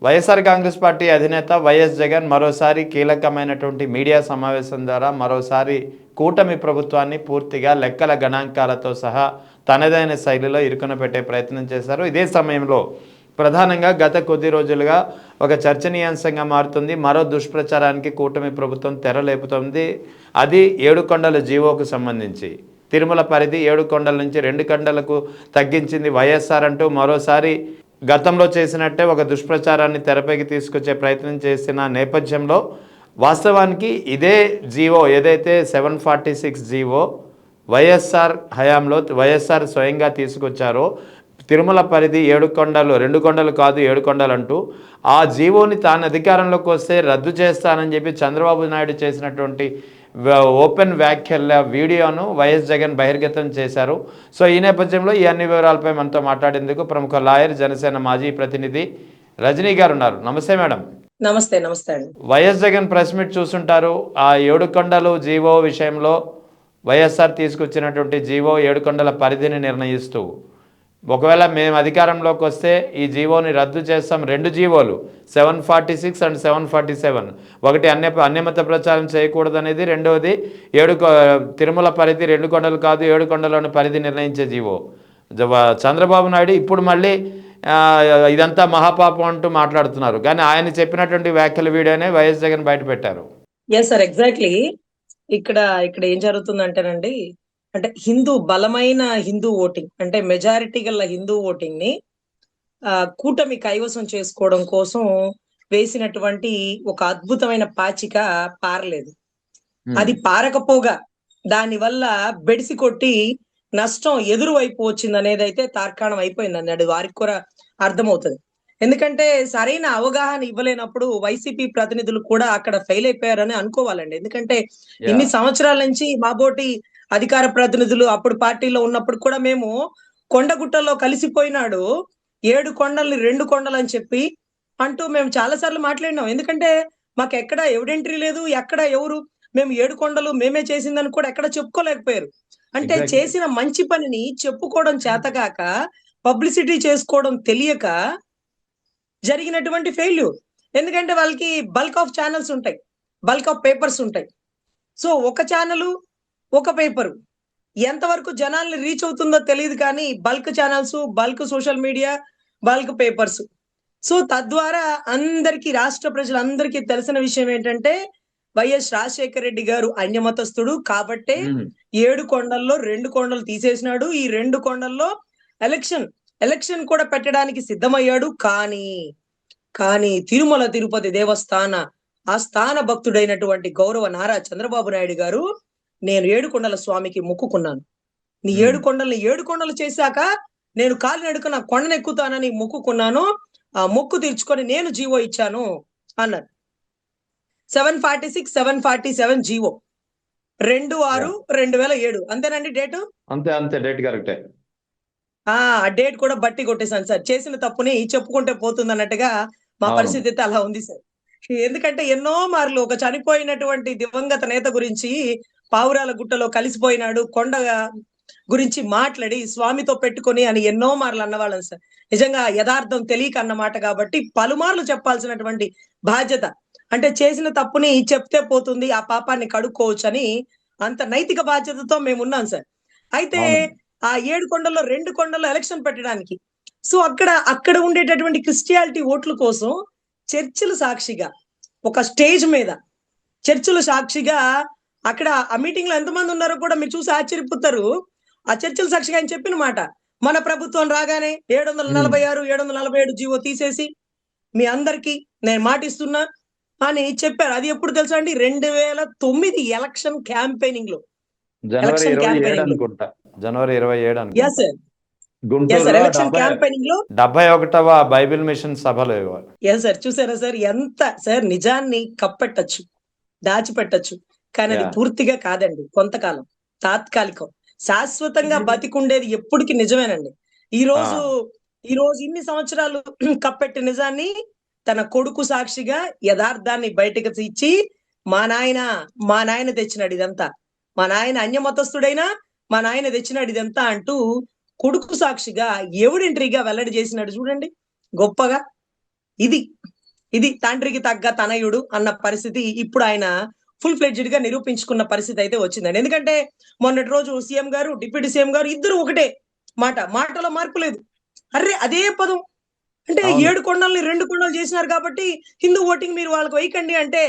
YSR Congress party అధినేత YS Jagan మరోసారి కీలకమైనటువంటి మీడియా సమావేశం ద్వారా మరోసారి కూటమి ప్రభుత్వాన్ని పూర్తిగా లెక్కల గణాంకాలతో సహా తనదైన శైలిలో ఇరుకున పెట్టే ప్రయత్నం చేశారు. ఇదే సమయంలో ప్రధానంగా గత కొద్ది రోజులుగా ఒక చర్చనీయాంశంగా మారుతుంది. మరో దుష్ప్రచారానికి కూటమి ప్రభుత్వం తెరలేపుతోంది. అది ఏడుకొండల జీవోకు సంబంధించి తిరుమల పరిధి 7 కొండల నుంచి 2 కొండలకు తగ్గించింది వైఎస్ఆర్ అంటూ మరోసారి గతంలో చేసినట్టే ఒక దుష్ప్రచారాన్ని తెరపైకి తీసుకొచ్చే ప్రయత్నం చేసిన నేపథ్యంలో వాస్తవానికి ఇదే జీవో ఏదైతే 746 జీవో వైఎస్ఆర్ హయాంలో వైఎస్ఆర్ స్వయంగా తీసుకొచ్చారో తిరుమల పరిధి 7 కొండలు 2 కొండలు కాదు 7 కొండలు అంటూ ఆ జీవోని తాను అధికారంలోకి వస్తే రద్దు చేస్తానని చెప్పి చంద్రబాబు నాయుడు చేసినటువంటి ఓపెన్ వ్యాఖ్యల వీడియోను వైఎస్ జగన్ బహిర్గతం చేశారు. సో ఈ నేపథ్యంలో ఈ అన్ని వివరాలపై మనతో మాట్లాడేందుకు ప్రముఖ లాయర్ జనసేన మాజీ ప్రతినిధి రజనీ గారు ఉన్నారు. నమస్తే మేడం. నమస్తే. నమస్తే అండి. వైఎస్ జగన్ ప్రెస్ మీట్ చూస్తుంటారు. ఆ 7 కొండలు జీవో విషయంలో వైఎస్ఆర్ తీసుకొచ్చినటువంటి జీవో 7 కొండల పరిధిని నిర్ణయిస్తూ ఒకవేళ మేము అధికారంలోకి వస్తే ఈ జీవోని రద్దు చేస్తాం. 2 జీవోలు 746 అండ్ 747, ఒకటి అన్యమత ప్రచారం చేయకూడదు అనేది, రెండవది తిరుమల పరిధి 2 కొండలు కాదు 7 కొండలోని పరిధి నిర్ణయించే జీవో. చంద్రబాబు నాయుడు ఇప్పుడు మళ్ళీ ఇదంతా మహాపాపం అంటూ మాట్లాడుతున్నారు. కానీ ఆయన చెప్పినటువంటి వ్యాఖ్యల వీడియోనే వైఎస్ జగన్ బయట పెట్టారు. Yes sir, exactly. ఇక్కడ ఏం జరుగుతుందంటేనండి, అంటే బలమైన హిందూ ఓటింగ్, అంటే మెజారిటీ గల హిందూ ఓటింగ్ ని కూటమి కైవసం చేసుకోవడం కోసం వేసినటువంటి ఒక అద్భుతమైన పాచిక పారలేదు. అది పారకపోగా దానివల్ల బెడిసి కొట్టి నష్టం ఎదురు వైపు వచ్చింది అనేది అయితే తార్కాణం అయిపోయిందండి. అది వారికి కూడా అర్థమవుతుంది. ఎందుకంటే సరైన అవగాహన ఇవ్వలేనప్పుడు వైసీపీ ప్రతినిధులు కూడా అక్కడ ఫెయిల్ అయిపోయారని అనుకోవాలండి. ఎందుకంటే ఇన్ని సంవత్సరాల నుంచి మాబోటి అధికార ప్రతినిధులు అప్పుడు పార్టీలో ఉన్నప్పుడు కూడా మేము కొండగుట్టల్లో కలిసిపోయినాడు 7 కొండల్ని 2 కొండలు అని చెప్పి అంటూ మేము చాలా సార్లు మాట్లాడినాం. ఎందుకంటే మాకు ఎక్కడ ఎవిడెంట్రీ లేదు, ఎక్కడ ఎవరు మేము 7 కొండలు మేమే చేసిందని కూడా ఎక్కడ చెప్పుకోలేకపోయారు. అంటే చేసిన మంచి పనిని చెప్పుకోవడం చేతగాక, పబ్లిసిటీ చేసుకోవడం తెలియక జరిగినటువంటి ఫెయిల్యూర్. ఎందుకంటే వాళ్ళకి బల్క్ ఆఫ్ ఛానల్స్ ఉంటాయి, బల్క్ ఆఫ్ పేపర్స్ ఉంటాయి. సో ఒక ఛానల్ ఒక పేపరు ఎంతవరకు జనాల్ని రీచ్ అవుతుందో తెలియదు. కానీ bulk channels, bulk social media, bulk papers. So తద్వారా అందరికీ, రాష్ట్ర ప్రజలందరికీ తెలిసిన విషయం ఏంటంటే వైఎస్ రాజశేఖర రెడ్డి గారు అన్యమతస్థుడు కాబట్టే 7 కొండల్లో 2 కొండలు తీసేసినాడు. ఈ 2 కొండల్లో ఎలక్షన్ కూడా పెట్టడానికి సిద్ధమయ్యాడు. కానీ తిరుమల తిరుపతి దేవస్థాన ఆ స్థాన భక్తుడైనటువంటి గౌరవ నారా చంద్రబాబు నాయుడు గారు, నేను 7 కొండల స్వామికి మొక్కుకున్నాను, నీ 7 కొండల్ని 7 కొండలు చేశాక నేను కాలినడకన కొండనెక్కుతానని మొక్కుకున్నాను, ఆ మొక్కు తీర్చుకొని నేను జీవో ఇచ్చాను అన్నారు. 746, 747 జీవో 26/2007 అంతేనండి డేటు? అంతే డేట్ కరెక్టే. ఆ డేట్ కూడా బట్టి కొట్టేశాను సార్. చేసిన తప్పుని చెప్పుకుంటే పోతుంది అన్నట్టుగా మా పరిస్థితి అయితే అలా ఉంది సార్. ఎందుకంటే ఎన్నో మార్లు ఒక చనిపోయినటువంటి దివంగత నేత గురించి పావురాల గుట్టలో కలిసిపోయినాడు, కొండ గురించి మాట్లాడి స్వామితో పెట్టుకొని అని ఎన్నో మార్లు అన్నవాళ్ళం సార్. నిజంగా యథార్థం తెలియక అన్నమాట కాబట్టి పలుమార్లు చెప్పాల్సినటువంటి బాధ్యత, అంటే చేసిన తప్పుని చెప్తే పోతుంది, ఆ పాపాన్ని కడుక్కోవచ్చు అని అంత నైతిక బాధ్యతతో మేము ఉన్నాం సార్. అయితే ఆ 7 కొండల్లో 2 కొండల్లో ఎలక్షన్ పెట్టడానికి, సో అక్కడ ఉండేటటువంటి క్రిస్టియాలిటీ ఓట్ల కోసం చర్చిల సాక్షిగా ఒక స్టేజ్ మీద చర్చిల సాక్షిగా అక్కడ ఆ మీటింగ్ లో ఎంతమంది ఉన్నారో కూడా మీరు చూసి ఆశ్చర్యపోతారు. ఆ చర్చిల సాక్షిగా ఆయన చెప్పిన మాట, మన ప్రభుత్వం రాగానే 746, 747 జీవో తీసేసి మీ అందరికి నేను మాటిస్తున్నా అని చెప్పారు. అది ఎప్పుడు తెలుసా అండి? 2009 ఎలక్షన్ క్యాంపెయినింగ్ లో, జనవరి 27 గుంటూరులో ఎలక్షన్ క్యాంపెయినింగ్ లో 71వ బైబిల్ మిషన్ సభలో. సార్ చూసారా సార్, ఎంత సార్ నిజాన్ని కప్పెట్టచ్చు, దాచిపెట్టచ్చు, కానీ అది పూర్తిగా కాదండి. కొంతకాలం, తాత్కాలికం. శాశ్వతంగా బతికుండేది ఎప్పటికీ నిజమేనండి. ఈ రోజు ఇన్ని సంవత్సరాలు కప్పెట్టి నిజాన్ని తన కొడుకు సాక్షిగా యథార్థాన్ని బయటకు ఇచ్చి, మా నాయన తెచ్చినాడు ఇదంతా, మా నాయన అన్యమతస్థుడైనా మా నాయన తెచ్చినాడు ఇదంతా అంటూ కొడుకు సాక్షిగా ఎవిడెంట్రీగా వెల్లడి చేసినాడు. చూడండి గొప్పగా. ఇది ఇది తండ్రికి తగ్గ తనయుడు అన్న పరిస్థితి ఇప్పుడు ఆయన ఫుల్ ఫ్లెడ్జ్డ్ గా నిరూపించుకున్న పరిస్థితి అయితే వచ్చిందండి. ఎందుకంటే మొన్నటి రోజు సీఎం గారు, డిప్యూటీ సీఎం గారు ఇద్దరు ఒకటే మాటలో మార్పు లేదు. అరే అదే పదం అంటే అవును 7 కొండల్ని 2 కొండలు చేసినారు కాబట్టి హిందూ ఓటింగ్ మీరు వాళ్ళకి వేయకండి అంటే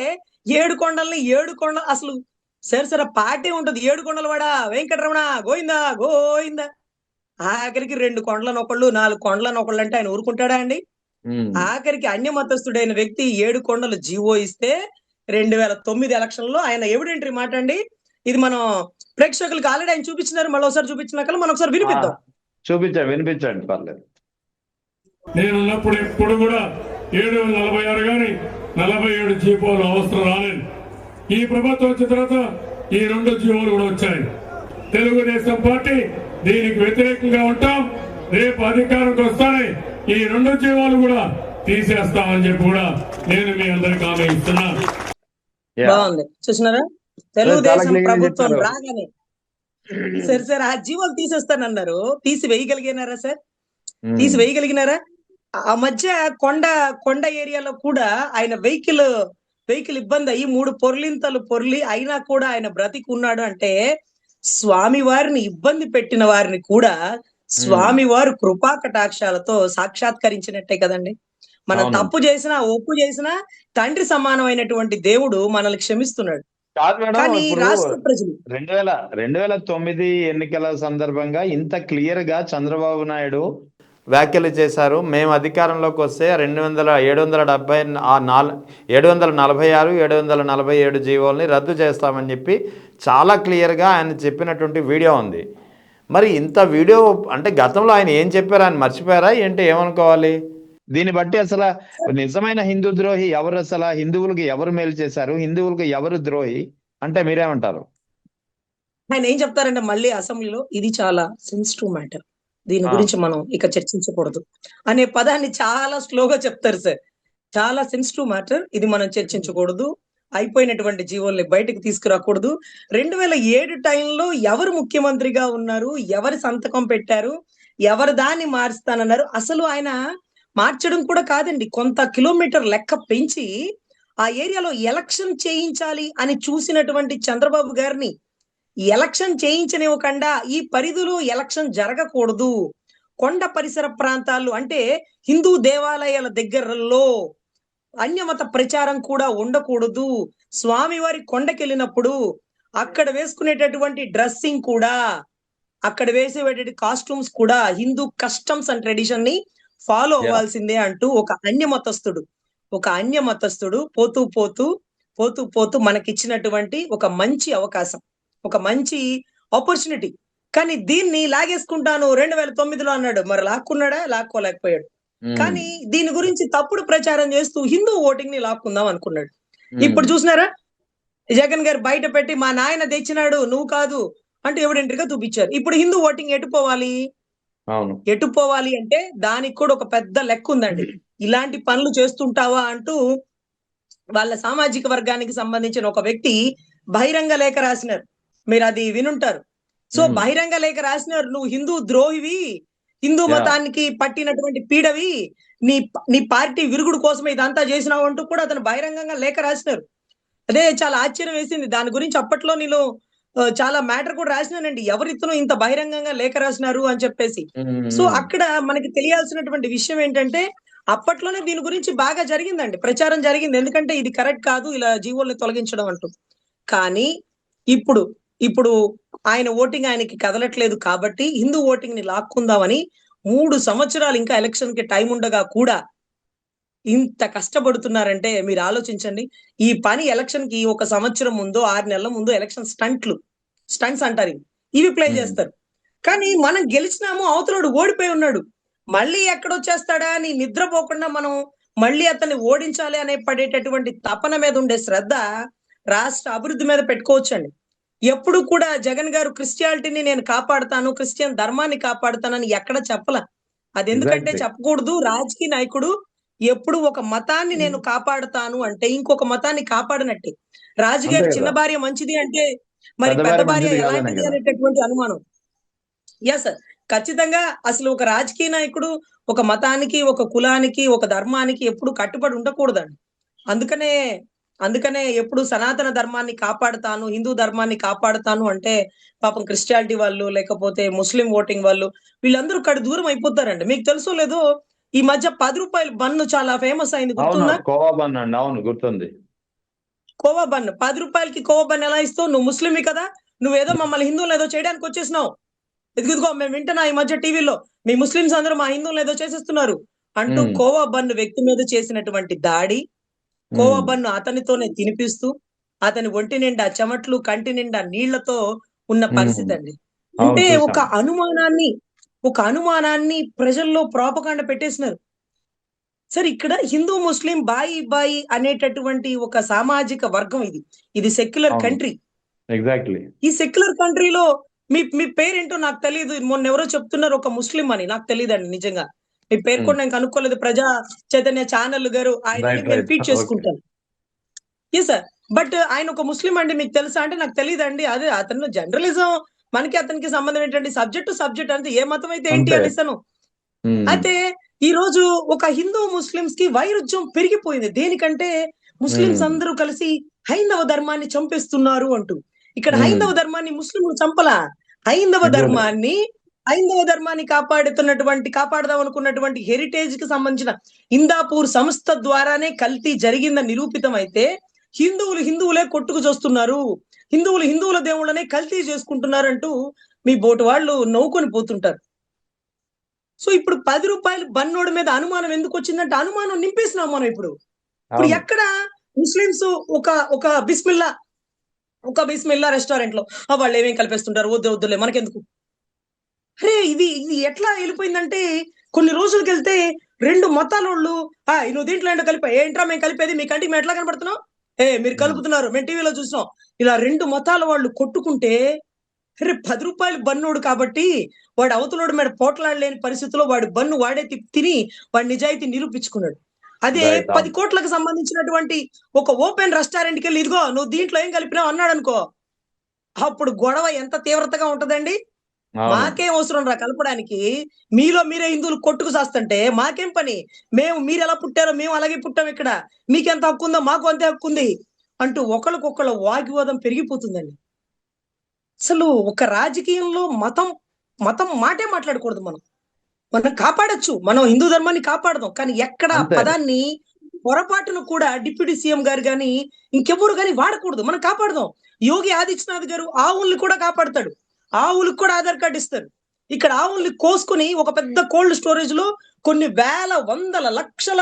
7 కొండల్ని 7 కొండలు అసలు సరే పాటే ఉంటది. 7 కొండల వాడ వెంకటరమణ గోవిందా గోవిందా ఆఖరికి 2 కొండలను ఒకళ్ళు 4 కొండలను ఒకళ్ళు అంటే ఆయన ఊరుకుంటాడా అండి? ఉమ్. ఆఖరికి అన్యమతస్థుడైన వ్యక్తి 7 కొండలు జీవో ఇస్తే 2009 ఎలక్షన్ లో ఆయన ఎవిడెంటరీ మాట అండి. ఇది మనం ప్రేక్షకులకు ఆల్రెడీ ఆయన చూపించినారు. మళ్ళీ ఒకసారి చూపించినాక మనం ఒకసారి వినిపిద్దాం. వినిపించండి పర్లేదు. నేను ఉన్నప్పుడు ఎప్పుడు కూడా 746 గాని 47 జీవోలు అవసరం రాలేదు. ఈ ప్రభుత్వం వచ్చిన తర్వాత ఈ 2 జీవోలు కూడా వచ్చాయి. తెలుగుదేశం పార్టీ దీనికి వ్యతిరేకంగా ఉంటాం. రేపు అధికారంకి వస్తానే ఈ 2 జీవోలు కూడా తీసేస్తామని చెప్పి కూడా నేను మీ అందరికి హామీ ఇస్తున్నాను. బాగుంది చూసినారా? తెలుగుదేశం ప్రభుత్వం రాగానే సరే ఆ జీవోలు తీసేస్తానన్నారు. తీసి వేయగలిగినారా సార్? తీసి వేయగలిగినారా? ఆ మధ్య కొండ ఏరియాలో కూడా ఆయన వెహికల్ ఇబ్బంది అయ్యి 3 పొర్లింతలు పొర్లి అయినా కూడా ఆయన బ్రతికి ఉన్నాడు అంటే స్వామి వారిని ఇబ్బంది పెట్టిన వారిని కూడా స్వామి వారు కృపా కటాక్షాలతో సాక్షాత్కరించినట్టే కదండి. మనం తప్పు చేసినా ఒప్పు చేసినా తండ్రి సమానమైనటువంటి దేవుడు మనల్ని క్షమిస్తున్నాడు. కాదు మేడం, కానీ ఇప్పుడు రాష్ట్ర ప్రజలు 2009 ఎన్నికల సందర్భంగా ఇంత క్లియర్ గా చంద్రబాబు నాయుడు వ్యాఖ్యలు చేశారు. మేము అధికారంలోకి వస్తే 746 747 జీవోల్ని రద్దు చేస్తామని చెప్పి చాలా క్లియర్గా ఆయన చెప్పినటువంటి వీడియో ఉంది. మరి ఇంత వీడియో అంటే గతంలో ఆయన ఏం చెప్పారు, ఆయన మర్చిపోయారా ఏంటి, ఏమనుకోవాలి? దీన్ని బట్టి అసలు నిజమైన హిందూ ద్రోహి ఎవరు, అసలు హిందువులకు ఎవరు మేలు చేశారు, హిందువులకు ఎవరు ద్రోహి అంటే మీరేమంటారు? ఆయన ఏం చెప్తారంటే మళ్ళీ అసెంబ్లీలో ఇది చాలా సెన్సిటివ్ మ్యాటర్, దీని గురించి మనం ఇక చర్చించకూడదు అనే పదాన్ని చాలా స్లోగా చెప్తారు సార్. చాలా సెన్సిటివ్ మ్యాటర్, ఇది మనం చర్చించకూడదు, అయిపోయినటువంటి జీవోల్ని బయటకు తీసుకురాకూడదు. 2007 టైంలో ఎవరు ముఖ్యమంత్రిగా ఉన్నారు, ఎవరి సంతకం పెట్టారు, ఎవరు దాన్ని మారుస్తానన్నారు, అసలు ఆయన మార్చడం కూడా కాదండి, కొంత కిలోమీటర్ లెక్క పెంచి ఆ ఏరియాలో ఎలక్షన్ చేయించాలి అని చూసినటువంటి చంద్రబాబు గారిని ఎలక్షన్ చేయించనివ్వకుండా ఈ పరిధిలో ఎలక్షన్ జరగకూడదు, కొండ పరిసర ప్రాంతాలు అంటే హిందూ దేవాలయాల దగ్గరలో అన్యమత ప్రచారం కూడా ఉండకూడదు, స్వామివారి కొండకెళ్ళినప్పుడు అక్కడ వేసుకునేటటువంటి డ్రెస్సింగ్ కూడా, అక్కడ వేసేటువంటి కాస్ట్యూమ్స్ కూడా హిందూ కస్టమ్స్ అండ్ ట్రెడిషన్ ని ఫాలో అవ్వాల్సిందే అంటూ ఒక అన్యమతస్థుడు పోతూ మనకిచ్చినటువంటి ఒక మంచి అవకాశం, ఒక మంచి ఆపర్చునిటీ. కానీ దీన్ని లాగేసుకుంటాను 2009లో అన్నాడు, మరి లాక్కున్నాడా? లాక్కోలేకపోయాడు. కానీ దీని గురించి తప్పుడు ప్రచారం చేస్తూ హిందూ ఓటింగ్ ని లాక్కుందాం అనుకున్నాడు. ఇప్పుడు చూసినారా, జగన్ గారు బయట పెట్టి మా నాయన తెచ్చినాడు నువ్వు కాదు అంటూ ఎవిడెంటరీగా చూపించారు. ఇప్పుడు హిందూ ఓటింగ్ ఎటు పోవాలి అంటే దానికి కూడా ఒక పెద్ద లెక్క ఉందండి. ఇలాంటి పనులు చేస్తుంటావా అంటూ వాళ్ళ సామాజిక వర్గానికి సంబంధించిన ఒక వ్యక్తి బహిరంగ లేఖ రాసినారు, మీరు అది వినుంటారు. సో బహిరంగ లేఖ రాసినారు, నువ్వు హిందూ ద్రోహివి, హిందూ మతానికి పట్టినటువంటి పీడవి, నీ పార్టీ విరుగుడు కోసమే ఇదంతా చేసినావు అంటూ కూడా అతను బహిరంగంగా లేఖ రాసినారు. అదే చాలా ఆశ్చర్యం వేసింది. దాని గురించి అప్పట్లో నేను చాలా మ్యాటర్ కూడా రాసినానండి, ఎవరితోనూ ఇంత బహిరంగంగా లేఖ రాసినారు అని చెప్పేసి. సో అక్కడ మనకి తెలియాల్సినటువంటి విషయం ఏంటంటే అప్పట్లోనే దీని గురించి బాగా జరిగిందండి, ప్రచారం జరిగింది. ఎందుకంటే ఇది కరెక్ట్ కాదు ఇలా జీవోల్ని తొలగించడం అంటూ. కానీ ఇప్పుడు ఆయన ఓటింగ్ ఆయనకి కదలట్లేదు కాబట్టి హిందూ ఓటింగ్ ని లాక్కుందామని 3 సంవత్సరాలు ఇంకా ఎలక్షన్ కి టైం ఉండగా కూడా ఇంత కష్టపడుతున్నారంటే మీరు ఆలోచించండి. ఈ పని ఎలక్షన్ కి 1 సంవత్సరం ముందు 6 నెలల ముందు ఎలక్షన్ స్టంట్స్ అంటారు, ఇవి ప్లే చేస్తారు. కానీ మనం గెలిచినాము, అవతలోడు ఓడిపోయి ఉన్నాడు, మళ్ళీ ఎక్కడొచ్చేస్తాడా అని నిద్రపోకుండా మనం మళ్ళీ అతన్ని ఓడించాలి అనే పడేటటువంటి తపన మీద ఉండే శ్రద్ధ రాష్ట్ర అభివృద్ధి మీద పెట్టుకోవచ్చండి. ఎప్పుడు కూడా జగన్ గారు క్రిస్టియానిటీని నేను కాపాడుతాను, క్రిస్టియన్ ధర్మాన్ని కాపాడుతానని ఎక్కడ చెప్పలా. అది ఎందుకంటే చెప్పకూడదు. రాజకీయ నాయకుడు ఎప్పుడు ఒక మతాన్ని నేను కాపాడుతాను అంటే ఇంకొక మతాన్ని కాపాడినట్టే. రాజుగారి చిన్న భార్య మంచిది అంటే మరి పెద్ద భార్య ఎలాంటిది అనేటటువంటి అనుమానం. ఎస్ సార్, ఖచ్చితంగా అసలు ఒక రాజకీయ నాయకుడు ఒక మతానికి, ఒక కులానికి, ఒక ధర్మానికి ఎప్పుడు కట్టుబడి ఉండకూడదండి. అందుకనే అందుకనే ఎప్పుడు సనాతన ధర్మాన్ని కాపాడుతాను, హిందూ ధర్మాన్ని కాపాడుతాను అంటే పాపం క్రిస్టియానిటీ వాళ్ళు, లేకపోతే ముస్లిం ఓటింగ్ వాళ్ళు వీళ్ళందరూ దూరం అయిపోతారండి. మీకు తెలుసో లేదో ఈ మధ్య రూ. 10 బన్ను చాలా ఫేమస్ అయింది, అవును, గుర్తుందా? కోవా బన్ అండి, అవును గుర్తుంది. కోవా బన్. రూ. 10కి కోవా బన్ ఎలా ఇస్తావు? నువ్వు ముస్లింవి కదా! నువ్వేదో మమ్మల్ని హిందువులు ఏదో చేయడానికి వచ్చేసినావు. ఇదిగో మేము వింటున్నా ఈ మధ్య టీవీలో, మీ ముస్లిమ్స్ అందరూ మా హిందువులు ఏదో చేసేస్తున్నారు అంటూ ఉమ్, కోవా బన్ను వ్యక్తి మీద చేసినటువంటి దాడి, కోవా ఉమ్, బన్ను అతనితోనే తినిపిస్తూ, అతని ఒంటి నిండా చెమట్లు, కంటి నిండా నీళ్లతో ఉన్న పరిస్థితి ఉమ్, అండి. అవును అంటే చూసాం. ఒక అనుమానాన్ని ప్రజల్లో ప్రాపగాండ పెట్టేసినారు. సరే, ఇక్కడ హిందూ, ముస్లిం బాయి బాయి అనేటటువంటి ఒక సామాజిక వర్గం ఇది. ఇది సెక్యులర్ అవును, కంట్రీ. ఎగ్జాక్ట్లీ. ఈ సెక్యులర్ కంట్రీలో మీ మీ పేరేంటో నాకు తెలీదు. మొన్న ఎవరో చెప్తున్నారు ఒక ముస్లిం అని. నాకు తెలీదండి నిజంగా. మీ పేరు కూడా నేను కనుక్కోలేదు. ప్రజా చైతన్య ఛానల్ గారు ఆయనని రైట్, నేను రైట్, ఫీడ్ ఓకే. చేసుకుంటాను. Yes sir. బట్ ఆయన ఒక ముస్లిం అండి, మీకు తెలుసా అంటే నాకు తెలీదండి. అదే అతను జర్నలిజం, మనకి అతనికి సంబంధం ఏంటండి? సబ్జెక్ట్ అంతే. ఏ మతం అయితే ఏంటి అంతే. అనేసాను. ఉమ్, అయితే ఈ రోజు ఒక హిందూ ముస్లిమ్స్ కి వైరుధ్యం పెరిగిపోయింది. దేనికంటే ముస్లిమ్స్ ఉమ్, అందరూ కలిసి హైందవ ధర్మాన్ని చంపేస్తున్నారు అంటూ. ఇక్కడ ఉమ్, హైందవ ధర్మాన్ని ముస్లింలు చంపలా. హైందవ ఎగ్జాక్ట్లీ. ధర్మాన్ని హైందవ ధర్మాన్ని కాపాడదాం అనుకున్నటువంటి హెరిటేజ్ కి సంబంధించిన హిందాపూర్ సంస్థ ద్వారానే కల్తీ జరిగిందని నిరూపితం అయితే, హిందువులే కొట్టుకు చూస్తున్నారు, హిందువుల దేవుళ్ళనే కల్తీ చేసుకుంటున్నారంటూ మీ బోటు వాళ్ళు నవ్వుకొని పోతుంటారు. సో ఇప్పుడు రూ. 10 బన్నోడి మీద అనుమానం ఎందుకొచ్చిందంటే, అనుమానం నింపేసినాం మనం ఇప్పుడు. ఇప్పుడు అవును, ఎక్కడ ముస్లిమ్స్ ఒక ఒక బిస్మిల్లా రెస్టారెంట్‌లో వాళ్ళేమేం కలిపేస్తుంటారు. వద్దులే మనకెందుకు. అరే! ఇది ఎట్లా ఎళ్ళిపోయిందంటే, కొన్ని రోజులకెళ్తే 2 మతాలోళ్ళు నువ్వు దీంట్లో ఏంటో కలిపావు. ఏంట్రా మేము కలిపేది? మీ కంటికి మేము ఎట్లా కనపడుతున్నాం? మీరు ఉమ్, కలుపుతున్నారు. మేము టీవీలో చూసినాం. ఇలా 2 మతాల వాళ్ళు కొట్టుకుంటే, అరే! రూ. 10 బన్నోడు కాబట్టి, వాడు అవతలోడి మీద పోట్లాడలేని పరిస్థితిలో వాడి బన్ను వాడే తిని వాడి నిజాయితీ నిరూపించుకున్నాడు. అదే రైట్, అవును, 10,00,00,000కి సంబంధించినటువంటి ఒక ఓపెన్ రెస్టారెంట్‌కెళ్ళి ఇదిగో నువ్వు దీంట్లో ఏం కలిపినావు అన్నాడనుకో, అప్పుడు గొడవ ఎంత తీవ్రతగా ఉంటదండి. అవును. మాకేం అవసరం రా కలపడానికి. మీలో మీరే హిందువులు కొట్టుకు సాస్తంటే మాకేం పని? మీరెలా పుట్టారో మేము అలాగే పుట్టాం ఇక్కడ. మీకెంత హక్కుందో మాకు అంతే హక్కుంది అంటూ ఒకళ్ళకొకళ్ళ వాగ్వివాదం పెరిగిపోతుందండి. అసలు ఒక రాజకీయంలో మతం మాటే మాట్లాడకూడదు మనం. మనం కాపాడొచ్చు. మనం హిందూ ధర్మాన్ని కాపాడదాం. కానీ ఎక్కడ ఆ అంతే. పదాన్ని పొరపాటున కూడా డిప్యూటీ సీఎం గారు గాని, ఇంకెవ్వరు గాని వాడకూడదు. మనం కాపాడదాం. యోగి ఆదిత్యనాథ్ గారు ఆవుల్ని కూడా కాపాడతాడు. ఆవులకు కూడా ఆధార్ కార్డ్ ఇస్తారు. ఇక్కడ ఆవుల్ని కోసుకొని ఒక పెద్ద కోల్డ్ స్టోరేజ్‌లో కొన్ని వేల, వందల, లక్షల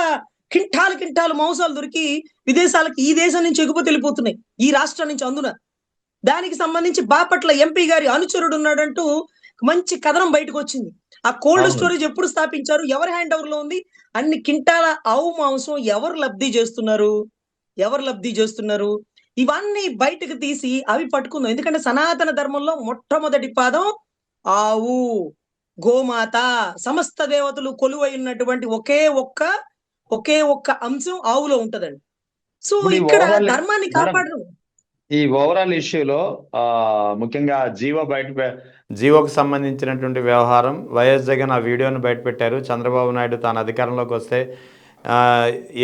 కింటాలు మాంసాలు దొరికి విదేశాలకి ఈ దేశం నుంచి ఎగుమతి వెళ్ళిపోతున్నాయి. ఈ రాష్ట్రం నుంచి అందున. దానికి సంబంధించి బాపట్ల ఎంపీ గారి అనుచరుడు ఉన్నాడంటూ మంచి కథనం బయటకొచ్చింది. ఆ కోల్డ్ అవును. స్టోరేజ్ ఎప్పుడు స్థాపించారు? ఎవరి హ్యాండ్ ఓవర్‌లో ఉంది? అన్ని కింటాల ఆవు మాంసం ఎవరు లబ్ధి చేస్తున్నారు? ఇవన్నీ బయటకు తీసి అవి పట్టుకుందాం. ఎందుకంటే సనాతన ధర్మంలో మొట్టమొదటి పాదం ఆవు, గోమాత, సమస్త దేవతలు కొలువై ఉన్నటువంటి ఒకే ఒక్క అంశం ఆవులో ఉంటదండి. సో ఇప్పుడు ఇక్కడ ధర్మాన్ని మేడం, కాపాడడం. ఈ ఓవరాల్ ఇష్యూలో ముఖ్యంగా జీవోకు సంబంధించినటువంటి వ్యవహారం, వైఎస్ జగన్ ఆ వీడియోను బయటపెట్టారు. చంద్రబాబు నాయుడు తాను అధికారంలోకి వస్తే ఆ,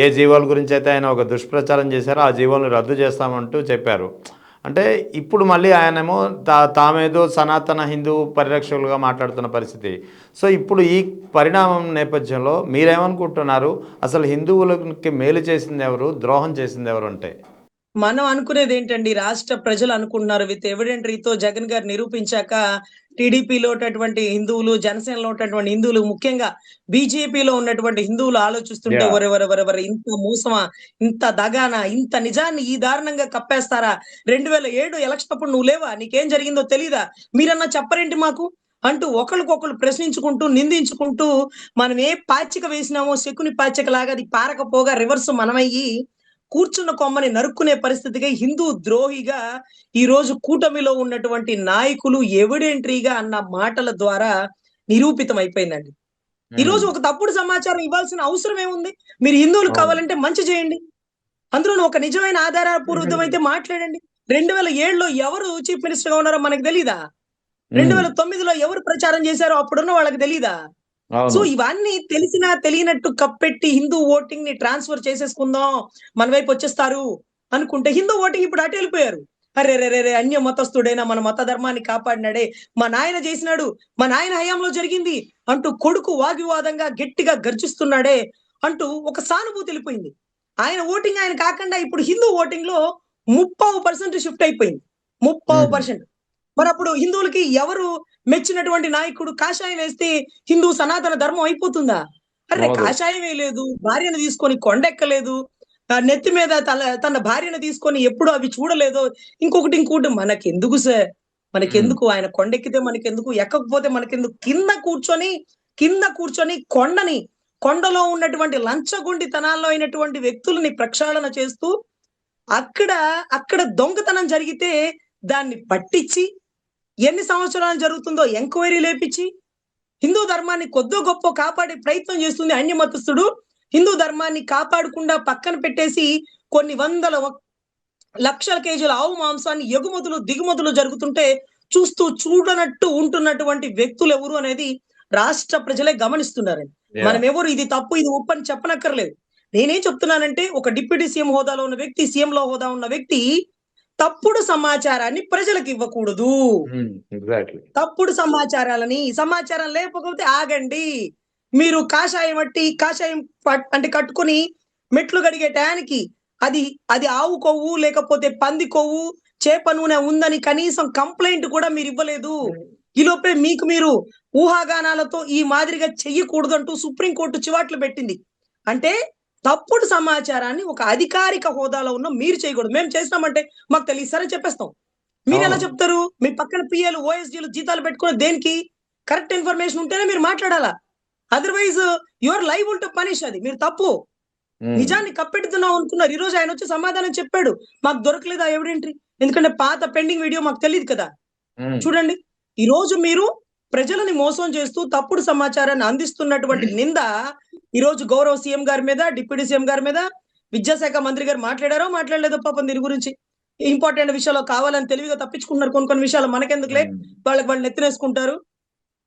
ఏ జీవోల గురించి అయితే ఆయన ఒక దుష్ప్రచారం చేశారో ఆ జీవోలను రద్దు చేస్తామంటూ చెప్పారు. అంటే ఇప్పుడు మళ్ళీ ఆయనేమో తామేదో సనాతన హిందూ పరిరక్షకులుగా మాట్లాడుతున్న పరిస్థితి. సో ఇప్పుడు ఈ పరిణామం నేపథ్యంలో మీరేమనుకుంటున్నారు? అసలు హిందువులకి మేలు చేసింది ఎవరు, ద్రోహం చేసింది ఎవరు అంటే? మనం అనుకునేది ఏంటండి, రాష్ట్ర ప్రజలు అనుకుంటున్నారు విత్ ఎవిడెంటరీతో జగన్ గారు నిరూపించాక టీడీపీలో ఉన్నటువంటి హిందువులు, జనసేనలో ఉన్నటువంటి హిందువులు, ముఖ్యంగా బీజేపీలో ఉన్నటువంటి హిందువులు ఆలోచిస్తుంటే యా, ఒరె ఇంత మోసమా, ఇంత దగానా, ఇంత నిజాన్ని ఈ దారుణంగా కప్పేస్తారా? 2007 ఎలక్షన్ అప్పుడు నువ్వు లేవా? నీకేం జరిగిందో తెలీదా? మీరన్నా చెప్పరేంటి మాకు అంటూ ఒకళ్ళకొకళ్ళు ప్రశ్నించుకుంటూ, నిందించుకుంటూ, మనం ఏ పాచిక వేసినామో శకుని పాచిక లాగా అది పారకపోగా రివర్స్ మనమయ్యి కూర్చున్న కొమ్మని నరుక్కునే పరిస్థితిగా, హిందూ ద్రోహిగా ఈ రోజు కూటమిలో ఉన్నటువంటి నాయకులు ఎవిడెంటరీగా అన్న మాటల ద్వారా నిరూపితం అయిపోయిందండి. ఈ రోజు ఒక తప్పుడు సమాచారం ఇవ్వాల్సిన అవసరం ఏముంది? మీరు హిందువులు అవును, కావాలంటే మంచి చేయండి. అందులోను ఒక నిజమైన ఆధారపూరితం అయితే మాట్లాడండి. 2007లో ఎవరు చీఫ్ మినిస్టర్ గా ఉన్నారో మనకు తెలీదా? 2009లో ఎవరు ప్రచారం చేశారో అప్పుడున్న వాళ్ళకి తెలీదా? సో అవును. ఇవన్నీ తెలిసినా తెలియనట్టు కప్పెట్టి హిందూ ఓటింగ్ ని ట్రాన్స్ఫర్ చేసేసుకుందాం, మన వైపు వచ్చేస్తారు అనుకుంటే హిందూ ఓటింగ్ ఇప్పుడు అటు వెళ్ళిపోయారు. అరే రే రే రే, అన్య మతస్థుడైనా మన మత ధర్మాన్ని కాపాడినాడే, మా నాయన చేసినాడు, మా నాయన హయాంలో జరిగింది అంటూ కొడుకు వాగ్వివాదంగా గట్టిగా గర్జిస్తున్నాడే అంటూ ఒక సానుభూతి వెళ్ళిపోయింది. ఆయన ఓటింగ్ ఆయన కాకుండా ఇప్పుడు హిందూ ఓటింగ్ లో 30% షిఫ్ట్ అయిపోయింది. 30%. మరి అప్పుడు హిందువులకి ఎవరు మెచ్చినటువంటి నాయకుడు? కాషాయం వేస్తే హిందూ సనాతన ధర్మం అయిపోతుందా? అరే అవదు. కాషాయం వేయలేదు, భార్యను తీసుకొని కొండెక్కలేదు, నెత్తి మీద తన భార్యను తీసుకొని ఎప్పుడు అవి చూడలేదు. ఇంకొకటి మనకెందుకు సార్? మనకెందుకు? ఆయన కొండెక్కితే మనకెందుకు? ఎక్కకపోతే మనకెందుకు? కింద కూర్చొని కొండలో ఉన్నటువంటి లంచగొండితనాల్లో అయినటువంటి వ్యక్తుల్ని ప్రక్షాళన చేస్తూ అక్కడ అక్కడ దొంగతనం జరిగితే దాన్ని పట్టించి ఎన్ని సంవత్సరాలు జరుగుతుందో ఎంక్వైరీ లేపించి హిందూ ధర్మాన్ని కొద్దో గొప్ప కాపాడే ప్రయత్నం చేస్తుంది అన్యమతస్థుడు. హిందూ ధర్మాన్ని కాపాడకుండా పక్కన పెట్టేసి కొన్ని వందల లక్షల కేజీల ఆవు మాంసాన్ని ఎగుమతులు దిగుమతులు జరుగుతుంటే చూస్తూ చూడనట్టు ఉంటున్నటువంటి వ్యక్తులు ఎవరు అనేది రాష్ట్ర ప్రజలే గమనిస్తున్నారండి. మనం ఎవరు ఇది తప్పు ఇది ఒప్పు అని చెప్పనక్కర్లేదు. నేనేం చెప్తున్నానంటే ఒక డిప్యూటీ సీఎం హోదాలో ఉన్న వ్యక్తి, సీఎం లో హోదా ఉన్న వ్యక్తి తప్పుడు సమాచారాన్ని ప్రజలకు ఇవ్వకూడదు. ఎగ్జాక్ట్లీ. తప్పుడు సమాచారం లేకపోతే ఆగండి. మీరు కాషాయం అంటే కట్టుకొని మెట్లు గడిగే టయానికి అది అది ఆవు కొవ్వు లేకపోతే పంది కొవ్వు చేప నూనె ఉందని కనీసం కంప్లైంట్ కూడా మీరు ఇవ్వలేదు. ఈలోపే మీకు మీరు ఊహాగానాలతో ఈ మాదిరిగా చెయ్యకూడదు అంటూ సుప్రీంకోర్టు చివాట్లు పెట్టింది. అంటే తప్పుడు సమాచారాన్ని ఒక అధికారిక హోదాలో ఉన్న మీరు చేయకూడదు. మేము చేసినామంటే మాకు తెలియదు సరే చెప్పేస్తాం. మీరు ఎలా అవును. చెప్తారు? మీ పక్కన పిఎలు ఓఎస్డీలు జీతాలు పెట్టుకుని దేనికి? కరెక్ట్ ఇన్ఫర్మేషన్ ఉంటేనే మీరు మాట్లాడాలా. Otherwise your liable to punish. అది మీరు తప్పు. నిజాన్ని కప్పెడుతున్నాం అనుకున్నారు. ఈ రోజు ఆయన వచ్చి సమాధానం చెప్పాడు. మాకు దొరకలేదు ఆ ఎవిడెంట్రీ. ఎందుకంటే పాత పెండింగ్ వీడియో మాకు తెలియదు కదా. చూడండి, ఈ రోజు మీరు ప్రజలని మోసం చేస్తూ తప్పుడు సమాచారాన్ని అందిస్తున్నటువంటి నింద ఈ రోజు గౌరవ సీఎం గారి మీద, డిప్యూటీ సీఎం గారి మీద, విద్యాశాఖ మంత్రి గారు మాట్లాడారో మాట్లాడలేదో పాపం దీని గురించి. ఇంపార్టెంట్ విషయాలు కావాలని తెలివిగా తప్పించుకుంటున్నారు. కొన్ని విషయాలు మనకెందుకులే, వాళ్ళు నెత్తినేసుకుంటారు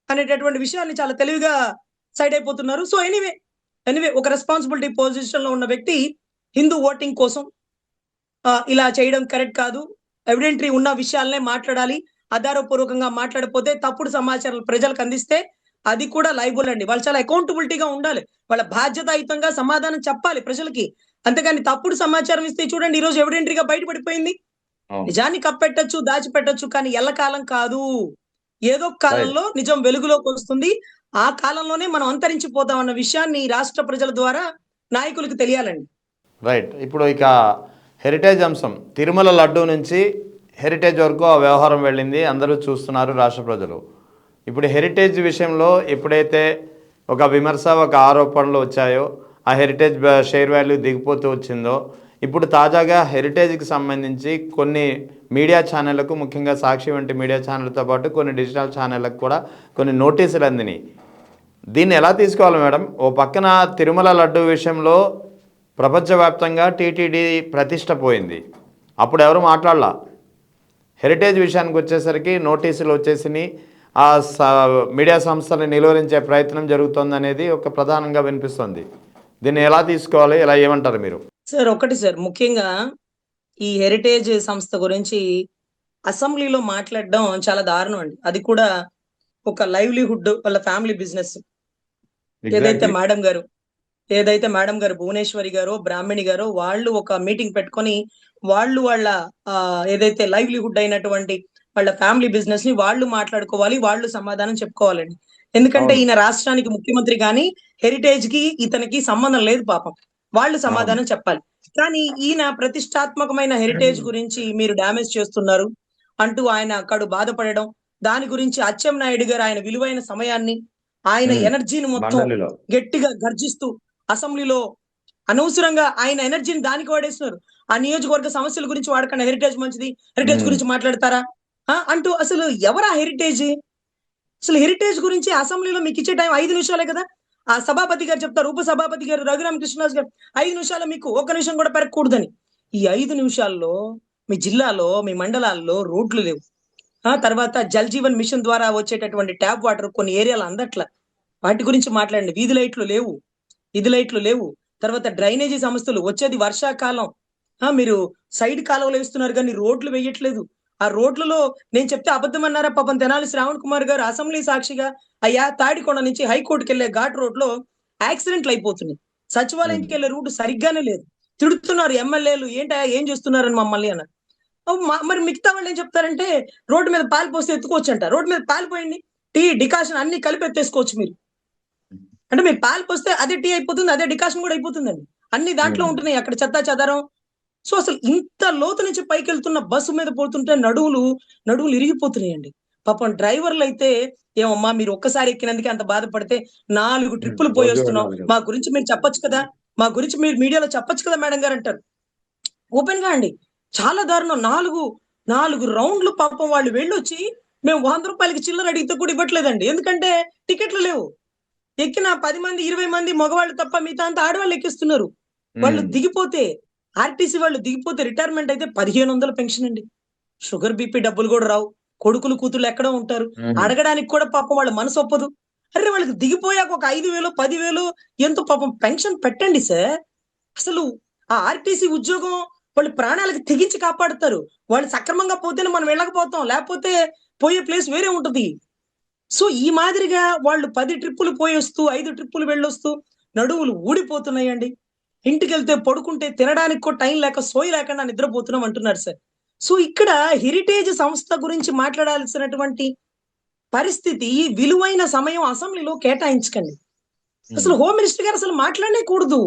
అనేటటువంటి విషయాన్ని చాలా తెలివిగా సైడ్ అయిపోతున్నారు. సో ఎనీవే ఒక రెస్పాన్సిబిలిటీ పొజిషన్ లో ఉన్న వ్యక్తి హిందూ ఓటింగ్ కోసం ఇలా చేయడం కరెక్ట్ కాదు. ఎవిడెంటరీ ఉన్న విషయాలనే మాట్లాడాలి. ఆధారపూర్వకంగా మాట్లాడకపోతే తప్పుడు సమాచారం ప్రజలకు అందిస్తే అది కూడా లైబుల్ అండి. వాళ్ళు చాలా అకౌంటబిలిటీగా ఉండాలి. వాళ్ళ బాధ్యతాయుతంగా సమాధానం చెప్పాలి ప్రజలకి. అంతేగాని తప్పుడు సమాచారం ఇస్తే చూడండి ఈ రోజు ఎవిడెంటరీగా బయటపడిపోయింది. నిజాన్ని కప్పెట్టొచ్చు, దాచిపెట్టొచ్చు, కానీ ఎల్లకాలం కాదు. ఏదో కాలంలో నిజం వెలుగులోకి వస్తుంది. ఆ కాలంలోనే మనం అంతరించిపోతాం అన్న విషయాన్ని రాష్ట్ర ప్రజల ద్వారా నాయకులకు తెలియాలండి. రైట్. ఇప్పుడు ఇక హెరిటేజ్ అంశం, తిరుమల లడ్డూ నుంచి హెరిటేజ్ వరకు ఆ వ్యవహారం వెళ్ళింది. అందరూ చూస్తున్నారు రాష్ట్ర ప్రజలు. ఇప్పుడు హెరిటేజ్ విషయంలో ఎప్పుడైతే ఒక విమర్శ, ఒక ఆరోపణలు వచ్చాయో, ఆ హెరిటేజ్ షేర్ వాల్యూ దిగిపోతూ వచ్చిందో, ఇప్పుడు తాజాగా హెరిటేజ్కి సంబంధించి కొన్ని మీడియా ఛానళ్లకు, ముఖ్యంగా సాక్షి వంటి మీడియా ఛానళ్లతో పాటు కొన్ని డిజిటల్ ఛానళ్లకు కూడా కొన్ని నోటీసులు అందినాయి. దీన్ని ఎలా తీసుకోవాలి మేడం? ఓ పక్కన తిరుమల లడ్డు విషయంలో ప్రపంచవ్యాప్తంగా టీటీడీ ప్రతిష్ట పోయింది, అప్పుడు ఎవరు మాట్లాడలా. హెరిటేజ్ విషయానికి వచ్చేసరికి నోటీసులు వచ్చేసినాయి. ఆ మీడియా సంస్థలను నిలువరించే ప్రయత్నం జరుగుతుందనేది ఒక ప్రధానంగా వినిపిస్తుంది. దీన్ని ఎలా తీసుకోవాలి, ఎలా ఏమంటారు మీరు? సార్ ముఖ్యంగా ఈ హెరిటేజ్ సంస్థ గురించి అసెంబ్లీలో మాట్లాడడం చాలా దారుణం అండి. అది కూడా ఒక లైవ్లీహుడ్, వాళ్ళ ఫ్యామిలీ బిజినెస్. ఏదైతే మేడం గారు భువనేశ్వరి గారో బ్రాహ్మణి గారో వాళ్ళు ఒక మీటింగ్ పెట్టుకొని వాళ్ళ ఏదైతే లైవ్లీహుడ్ అయినటువంటి వాళ్ళ ఫ్యామిలీ బిజినెస్ ని వాళ్ళు మాట్లాడుకోవాలి, వాళ్ళు సమాధానం చెప్పుకోవాలండి. ఎందుకంటే ఈయన రాష్ట్రానికి ముఖ్యమంత్రి గాని హెరిటేజ్ కి ఇతనికి సంబంధం లేదు పాపం. వాళ్ళు సమాధానం చెప్పాలి. కానీ ఈయన ప్రతిష్టాత్మకమైన హెరిటేజ్ గురించి మీరు డ్యామేజ్ చేస్తున్నారు అంటూ ఆయన అక్కడ బాధపడడం, దాని గురించి అచ్చెన్నాయుడు గారు ఆయన విలువైన సమయాన్ని, ఆయన ఎనర్జీని మొత్తం గట్టిగా గర్జిస్తూ అసెంబ్లీలో అనవసరంగా ఆయన ఎనర్జీని దానికి వాడేస్తున్నారు. ఆ నియోజకవర్గ సమస్యల గురించి వాడకుండా హెరిటేజ్ మంచిది, హెరిటేజ్ గురించి మాట్లాడతారా అంటూ అసలు ఎవరా హెరిటేజ్? అసలు హెరిటేజ్ గురించి అసెంబ్లీలో మీకు ఇచ్చే టైం 5 నిమిషాలే కదా. ఆ సభాపతి గారు చెప్తారు, ఉప సభాపతి గారు రఘురామ కృష్ణరాజు గారు 5 నిమిషాలు మీకు 1 నిమిషం కూడా పెరగకూడదని. ఈ 5 నిమిషాల్లో మీ జిల్లాలో, మీ మండలాల్లో రోడ్లు లేవు, తర్వాత జల్ జీవన్ మిషన్ ద్వారా వచ్చేటటువంటి ట్యాప్ వాటర్ కొన్ని ఏరియాలు అందట్ల, వాటి గురించి మాట్లాడండి. వీధి లైట్లు లేవు. తర్వాత డ్రైనేజీ సంస్థలు, వచ్చేది వర్షాకాలం, మీరు సైడ్ కాలువలు వేస్తున్నారు కానీ రోడ్లు వేయట్లేదు. ఆ రోడ్లలో నేను చెప్తే అబద్ధం అన్నారా? పాపం తెనాలి శ్రావణ్ కుమార్ గారు అసెంబ్లీ సాక్షిగా, అయ్యా తాడికొండ నుంచి హైకోర్టుకి వెళ్లే ఘాట్ రోడ్ లో యాక్సిడెంట్లు అయిపోతున్నాయి, సచివాలయంకి వెళ్లే రూట్ సరిగ్గానే లేదు, తిడుతున్నారు ఎమ్మెల్యేలు, ఏంటయ్యా ఏం చేస్తున్నారని మమ్మల్ని అన్నారు. మరి మిగతా వాళ్ళు ఏం చెప్తారంటే రోడ్డు మీద పాలు పోస్తే ఎత్తుకోవచ్చు అంట. రోడ్డు మీద పాలు పోయండి, టీ డికాషన్ అన్ని కలిపి ఎత్తేసుకోవచ్చు మీరు. అంటే మీరు పాలు పోస్తే అదే టీ అయిపోతుంది, అదే డికాషన్ కూడా అయిపోతుందండి. అన్ని దాంట్లో ఉంటున్నాయి అక్కడ చెత్తా చెదారం. సో అసలు ఇంత లోతు నుంచి పైకి వెళ్తున్న బస్సు మీద పోతుంటే నడువులు ఇరిగిపోతున్నాయండి. పాపం డ్రైవర్లు అయితే, ఏమమ్మా మీరు ఒక్కసారి ఎక్కినందుకే అంత బాధపడితే 4 ట్రిప్పులు పోయి వస్తున్నాం, మా గురించి మీరు చెప్పొచ్చు కదా, మా గురించి మీరు మీడియాలో చెప్పొచ్చు కదా మేడం గారు అంటారు. ఓపెన్ గా అండి, చాలా దారుణం. 4 రౌండ్లు పాపం వాళ్ళు వెళ్ళొచ్చి మేము 100 రూపాయలకి చిల్లర అడిగితే కూడా ఇవ్వట్లేదండి. ఎందుకంటే టికెట్లు లేవు. ఎక్కిన 10 మంది 20 మంది మగవాళ్ళు తప్ప మిగతా అంతా ఆడవాళ్ళు ఎక్కిస్తున్నారు. వాళ్ళు దిగిపోతే, ఆర్టీసీ వాళ్ళు దిగిపోతే రిటైర్మెంట్ అయితే 1500 పెన్షన్ అండి. షుగర్ బీపీ డబ్బులు కూడా రావు. కొడుకులు కూతుర్లు ఎక్కడో ఉంటారు, అడగడానికి కూడా పాపం వాళ్ళ మనసు ఒప్పదు. అరే వాళ్ళకి దిగిపోయాక ఒక 5000 10,000 ఎంతో పాపం పెన్షన్ పెట్టండి సార్. అసలు ఆ ఆర్టీసీ ఉద్యోగం వాళ్ళు ప్రాణాలకు తెగించి కాపాడుతారు. వాళ్ళు సక్రమంగా పోతేనే మనం వెళ్ళకపోతాం, లేకపోతే పోయే ప్లేస్ వేరే ఉంటది. సో ఈ మాదిరిగా వాళ్ళు 10 ట్రిప్పులు పోయొస్తూ 5 ట్రిప్పులు వెళ్ళొస్తూ నడువులు ఊడిపోతున్నాయండి. ఇంటికి వెళ్తే పడుకుంటే తినడానికి కూడా టైం లేక సోయి లేకుండా నిద్రపోతున్నాం అంటున్నారు సార్. సో ఇక్కడ హెరిటేజ్ సంస్థ గురించి మాట్లాడాల్సినటువంటి పరిస్థితి, విలువైన సమయం అసెంబ్లీలో కేటాయించకండి. అసలు హోమ్ మినిస్టర్ గారు అసలు మాట్లాడనే కూడదు.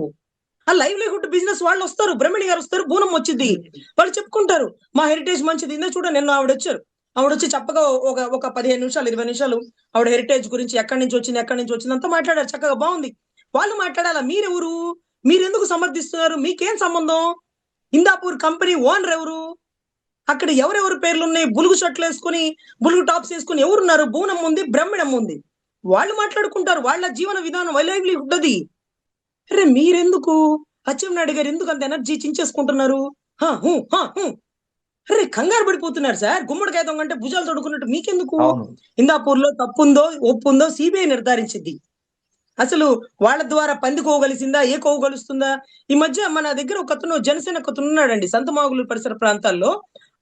ఆ లైవ్లీహుడ్ బిజినెస్ వాళ్ళు వస్తారు, బ్రహ్మణి గారు వస్తారు, బూనం వచ్చింది, వాళ్ళు చెప్పుకుంటారు మా హెరిటేజ్ మంచిది. ఇందా చూడ నిన్న ఆవిడ వచ్చి చక్కగా ఒక 15 నిమిషాలు 20 నిమిషాలు ఆవిడ హెరిటేజ్ గురించి ఎక్కడి నుంచి వచ్చింది అంతా మాట్లాడారు, చక్కగా బాగుంది. వాళ్ళు మాట్లాడాలా? మీరెవరు? మీరెందుకు సమర్థిస్తున్నారు? మీకేం సంబంధం? ఇందాపూర్ కంపెనీ ఓనర్ ఎవరు? అక్కడ ఎవరెవరు పేర్లు ఉన్నాయి? బులుగు షర్ట్లు వేసుకుని, బులుగు టాప్స్ వేసుకుని ఎవరున్నారు? బూనం ఉంది, బ్రహ్మణం ఉంది. వాళ్ళు మాట్లాడుకుంటారు, వాళ్ళ జీవన విధానం లైవ్లీహుడ్ అది. అరే మీరెందుకు? అచ్చెన్నాయుడు గారు ఎందుకు అంత ఎనర్జీ చించేసుకుంటున్నారు? అరే కంగారు పడిపోతున్నారు సార్. గుమ్మడికాయ దొంగ అంటే భుజాలు తొడుకున్నట్టు మీకెందుకు? ఇందాపూర్లో తప్పుందో ఒప్పుందో సిబిఐ నిర్ధారించింది. అసలు వాళ్ళ ద్వారా పంది కోగలిసిందా, ఏ కోగలుస్తుందా? ఈ మధ్య మన దగ్గర ఒకతను జనసేన ఒకతను ఉన్నాడండి, సంతమాగులు పరిసర ప్రాంతాల్లో.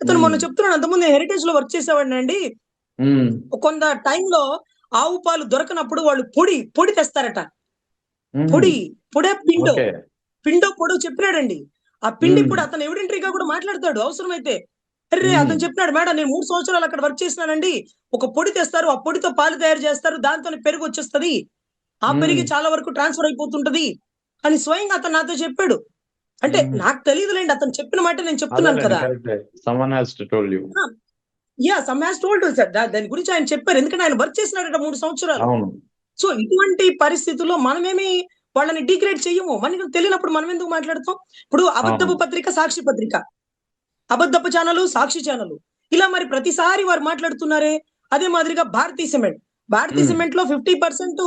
అతను మొన్న చెప్తున్నాడు, అంతకుముందు హెరిటేజ్ లో వర్క్ చేసేవాడిని అండి. కొంత టైంలో ఆవు పాలు దొరకనప్పుడు వాళ్ళు పొడి తెస్తారట. పొడే పిండో పొడవు చెప్పినాడండి. ఆ పిండి పొడి అతను ఎవిడెంటరీగా కూడా మాట్లాడతాడు అవసరమైతే. అరే అతను చెప్పినాడు, మేడం నేను 3 సంవత్సరాలు అక్కడ వర్క్ చేసినానండి, ఒక పొడి తెస్తారు, ఆ పొడితో పాలు తయారు చేస్తారు, దాంతో పెరుగు వచ్చేస్తది, ఆ పెరిగి చాలా వరకు ట్రాన్స్ఫర్ అయిపోతుంటది అని స్వయంగా అతను నాతో చెప్పాడు. అంటే నాకు తెలియదులేండి, అతను చెప్పిన మాట నేను చెప్తున్నాను కదా. సమ్ హాస్ టోల్డ్ సార్, దాని గురించి ఆయన చెప్పారు, ఎందుకంటే ఆయన వర్క్ చేసినాడట 3 సంవత్సరాలు. సో ఇటువంటి పరిస్థితుల్లో మనమేమి వాళ్ళని డిగ్రేడ్ చెయ్యము. మనకి తెలియనప్పుడు మనం ఎందుకు మాట్లాడతాం? ఇప్పుడు అబద్ధపు పత్రిక, సాక్షి పత్రిక, అబద్ధపు ఛానల్, సాక్షి ఛానల్, ఇలా మరి ప్రతిసారి వారు మాట్లాడుతున్నారే. అదే మాదిరిగా భారతీ సిమెంట్ లో 50%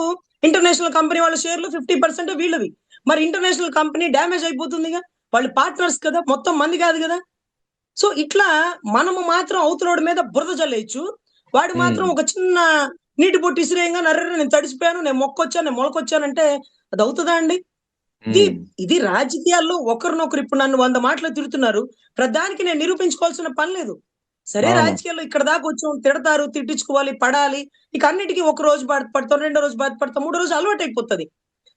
ఇంటర్నేషనల్ కంపెనీ వాళ్ళ షేర్లు, 50% వీళ్ళవి. మరి ఇంటర్నేషనల్ కంపెనీ డ్యామేజ్ అయిపోతుందిగా, వాళ్ళు పార్ట్నర్స్ కదా, మొత్తం మంది కాదు కదా. సో ఇట్లా మనము మాత్రం అవతలోడి మీద బురద జల్లేయచ్చు, వాడు మాత్రం ఒక చిన్న నీటి బొట్టు ఇసిరేయంగా నర్ర నేను తడిసిపోయాను, నేను మొలకొచ్చానంటే అది అవుతుందా అండి? ఇది రాజకీయాల్లో ఒకరినొకరు ఇప్పుడు నన్ను 100 మాటలు తిడుతున్నారు, ప్రధానికి నేను నిరూపించుకోవాల్సిన పని లేదు. సరే రాజకీయాల్లో ఇక్కడ దాకా వచ్చాం, తిడతారు, తిట్టించుకోవాలి, పడాలి, ఇక అన్నిటికీ ఒక రోజు బాధపడతాం, 2వ రోజు బాధపడతాం, 3వ రోజు అలవాటు అయిపోతుంది.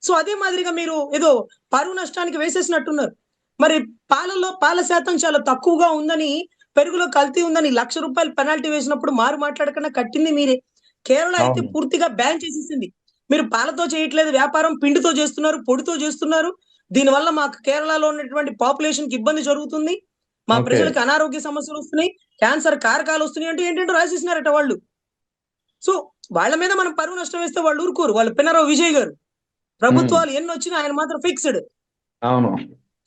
సో అదే మాదిరిగా మీరు ఏదో పరువు నష్టానికి వేసేసినట్టున్నారు. మరి పాలలో పాల శాతం చాలా తక్కువగా ఉందని, పెరుగులో కల్తీ ఉందని 1,00,000 రూపాయలు పెనాల్టీ వేసినప్పుడు మారు మాట్లాడకుండా కట్టింది మీరే. కేరళ అయితే పూర్తిగా బ్యాన్ చేసేసింది. మీరు పాలతో చేయట్లేదు వ్యాపారం, పిండితో చేస్తున్నారు, పొడితో చేస్తున్నారు. దీనివల్ల మాకు కేరళలో ఉన్నటువంటి పాపులేషన్ కి ఇబ్బంది జరుగుతుంది, మా ప్రజలకు అనారోగ్య సమస్యలు వస్తున్నాయి, క్యాన్సర్ కారకాలు వస్తున్నాయి అంటే ఏంటంటే రాసేసినారట వాళ్ళు. సో వాళ్ళ మీద మనం పరువు నష్టం వేస్తే వాళ్ళు ఊరుకోరు. వాళ్ళు పినరావు విజయ్ గారు, ప్రభుత్వాలు ఎన్ని వచ్చినా ఆయన మాత్రం ఫిక్స్డ్.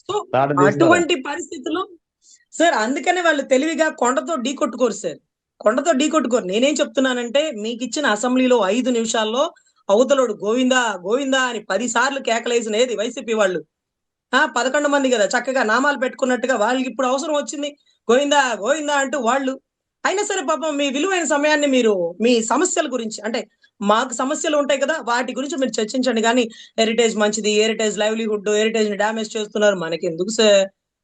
సో అటువంటి పరిస్థితుల్లో సార్, అందుకనే వాళ్ళు తెలివిగా కొండతో ఢీ కొట్టుకోరు సార్, కొండతో ఢీ కొట్టుకోరు. నేనేం చెప్తున్నానంటే, మీకు ఇచ్చిన అసెంబ్లీలో 5 నిమిషాల్లో అవతలోడు గోవిందా గోవిందా అని 10 సార్లు కేకలేసిన ఏది వైసీపీ వాళ్ళు. 11 మంది కదా చక్కగా నామాలు పెట్టుకున్నట్టుగా, వాళ్ళకి ఇప్పుడు అవసరం వచ్చింది గోవిందా గోవిందా అంటూ వాళ్ళు అయినా సరే పాపం మీ విలువైన సమయాన్ని మీరు మీ సమస్యల గురించి, అంటే మాకు సమస్యలు ఉంటాయి కదా, వాటి గురించి మీరు చర్చించండి. కానీ హెరిటేజ్ మంచిది, హెరిటేజ్ లైవ్లీహుడ్, హెరిటేజ్ ని డ్యామేజ్ చేస్తున్నారు, మనకి ఎందుకు సార్?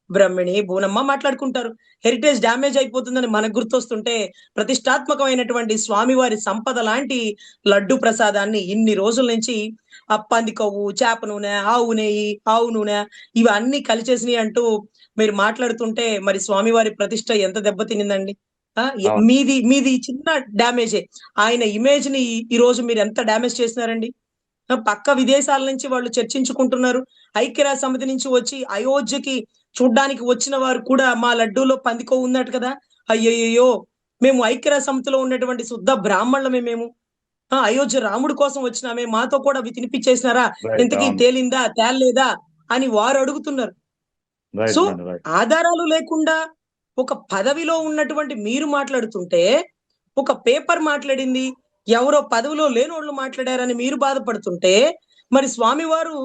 బ్రహ్మిణి, బూనమ్మ మాట్లాడుకుంటారు. హెరిటేజ్ డ్యామేజ్ అయిపోతుందని మనకు గుర్తొస్తుంటే ప్రతిష్టాత్మకమైనటువంటి స్వామివారి సంపద లాంటి లడ్డు ప్రసాదాన్ని ఇన్ని రోజుల నుంచి ఆ పంది కొవ్వు, చేప నూనె, ఆవు నెయ్యి, ఆవు నూనె ఇవన్నీ కలిచేసినాయి అంటూ మీరు మాట్లాడుతుంటే మరి స్వామివారి ప్రతిష్ట ఎంత దెబ్బతినిందండి? అవును. మీది చిన్న డ్యామేజే. ఆయన ఇమేజ్ ని ఈ రోజు మీరు ఎంత డ్యామేజ్ చేసినారండి? పక్క విదేశాల నుంచి వాళ్ళు చర్చించుకుంటున్నారు. ఐక్యరాజ్య సమితి నుంచి వచ్చి అయోధ్యకి చూడ్డానికి వచ్చిన వారు కూడా మా లడ్డూలో పంది కొవ్వు ఉందట కదా! అయ్యయ్యయ్యో! మేము ఐక్యరాజ్య సమితిలో ఉన్నటువంటి శుద్ధ బ్రాహ్మణులమే మేము. అయోధ్య రాముడి కోసం వచ్చినామే, మాతో కూడా అవి తినిపిచ్చేసినారా? రైట్. ఇంతకీ అవును. తేలిందా? తేల్లేదా? అని వారు అడుగుతున్నారు. Right so, madam. రైట్. ఆధారాలు లేకుండా ఒక పదవిలో ఉన్నటువంటి మీరు మాట్లాడుతుంటే, ఒక పేపర్ మాట్లాడింది, ఎవరో పదవిలో లేనోళ్ళు మాట్లాడారని మీరు బాధపడుతుంటే, మరి స్వామివారు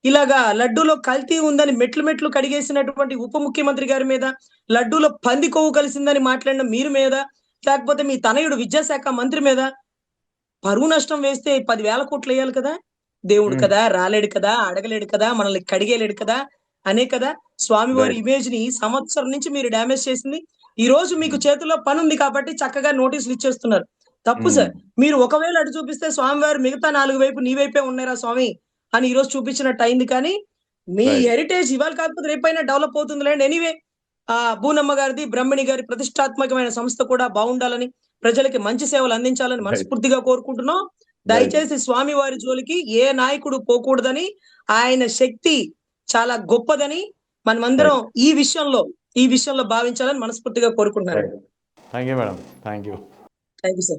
ఇలాగా లడ్డూలో కల్తీ ఉందని మెట్లు మెట్లు కడిగేసినటువంటి ఉప ముఖ్యమంత్రి గారి మీద, లడ్డూలో పంది కొవ్వు కలిసిందని మాట్లాడిన మీరు మీద, లేకపోతే మీ తనయుడు విద్యాశాఖ మంత్రి మీద పరువు నష్టం వేస్తే 10,000 కోట్లెయ్యాలి కదా! దేవుడు హ్మ్. కదా! రాలేడు కదా! అడగలేడు కదా! మనల్ని కడిగేయలేడు కదా! అనే కదా! స్వామివారి రైట్. ఇమేజ్‌ని సంవత్సరం నుంచి మీరు డ్యామేజ్ చేసింది. ఈరోజు మీకు చేతుల్లో పనుంది కాబట్టి చక్కగా నోటీసులు ఇచ్చేస్తున్నారు. తప్పు హ్మ్. సార్. మీరు ఒకవేళ అటు చూపిస్తే స్వామివారు మిగతా 4 వైపు నీ వైపే ఉన్నాయిరా స్వామి అని ఈరోజు చూపించినట్టు అయింది కానీ, మీ రైట్. హెరిటేజ్ ఇవాళ కాకపోతే రేపైనా డెవలప్ అవుతుందిలెండి. ఎనీవే బూనమ్మ గారిది, బ్రహ్మణి గారి ప్రతిష్టాత్మకమైన సంస్థ కూడా బావుండాలని, ప్రజలకి మంచి సేవలు అందించాలని రైట్. మనస్ఫూర్తిగా కోరుకుంటున్నాం. రైట్. దయచేసి స్వామివారి జోలికి ఏ నాయకుడు పోకూడదని, ఆయన శక్తి చాలా గొప్పదని మనమందరం రైట్. ఈ విషయంలో భావించాలని మనస్ఫూర్తిగా కోరుకుంటున్నాను. Right. Thank you madam. Thank you. Thank you sir.